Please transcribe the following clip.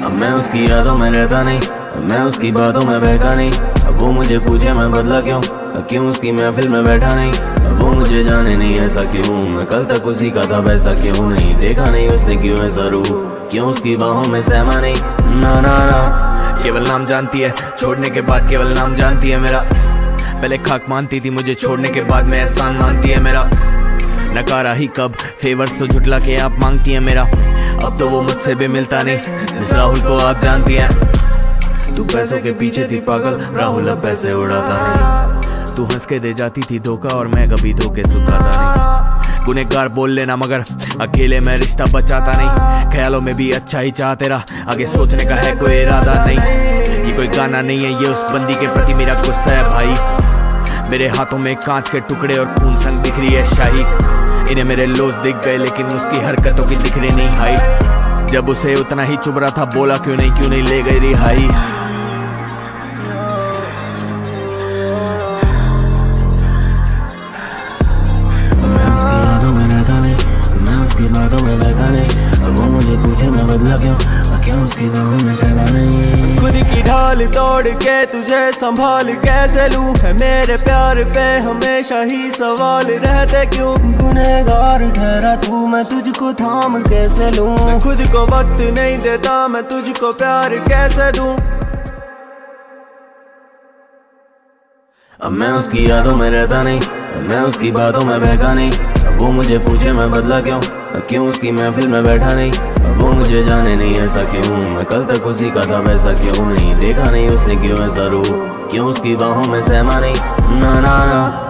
अब मैं उसकी यादों में रहता नहीं, अब मैं उसकी बातों में बहका नहीं। अब वो मुझे पूछे मैं बदला क्यों, क्यों उसकी महफिल में बैठा नहीं। अब वो मुझे जाने नहीं ऐसा क्यों, मैं कल तक उसी का था वैसा क्यों नहीं। देखा नहीं उसने क्यों ऐसा रू, क्यों उसकी बाहों में सहमा नहीं। ना ना ना, केवल नाम जानती है, छोड़ने के बाद केवल नाम जानती है मेरा। पहले खाक मानती थी मुझे, छोड़ने के बाद में एहसान मानती है मेरा। नकारा ही कब, फेवर्स तो झुटला के आप मांगती है मेरा। अब तो वो मुझसे भी मिलता नहीं, जिस राहुल को आप जानती हैं। तू पैसों के पीछे थी पागल, राहुल अब पैसे उड़ाता नहीं। तू हंस के दे जाती थी धोखा और मैं कभी धोखे सुखाता नहीं। गुनहगार बोल लेना मगर अकेले मैं रिश्ता बचाता नहीं। ख्यालों में भी अच्छा ही चाह तेरा, आगे सोचने का है कोई इरादा नहीं। ये कोई गाना नहीं है, ये उस बंदी के प्रति मेरा गुस्सा है भाई। मेरे हाथों में कांच के टुकड़े और खून संग बिखरी है शाही। इन्हें मेरे लोज दिख गए लेकिन उसकी हरकतों की दिख रही नहीं हाइट। जब उसे उतना ही चुभ रहा था बोला क्यों नहीं ले गई रिहाई। मैं उसकी यादों में रहता नहीं, मैं उसकी बातों में बहका नहीं। अब वो मुझे पूछे मैं बदला क्यों उसकी बाहों में सहमा नहीं। खुद की ढाल तोड़ के तुझे संभाल कैसे लूं, है मेरे प्यार पे हमेशा ही सवाल रहते क्यों। गुनहगार ठहरा तू, मैं तुझको थाम कैसे लूं। मैं खुद को वक्त नहीं देता, मैं तुझको प्यार कैसे दूं। अब मैं उसकी यादों में रहता नहीं, अब मैं उसकी बातों में बहका नहीं। अब वो मुझे पूछे मैं बदला क्यों उसकी महफिल में बैठा नहीं। अब वो मुझे जाने नहीं ऐसा क्यों, मैं कल तक उसी का था वैसा क्यों नहीं। देखा नहीं उसने क्यों ऐसा रू, क्यों उसकी बाहों में सहमा नहीं। ना ना ना।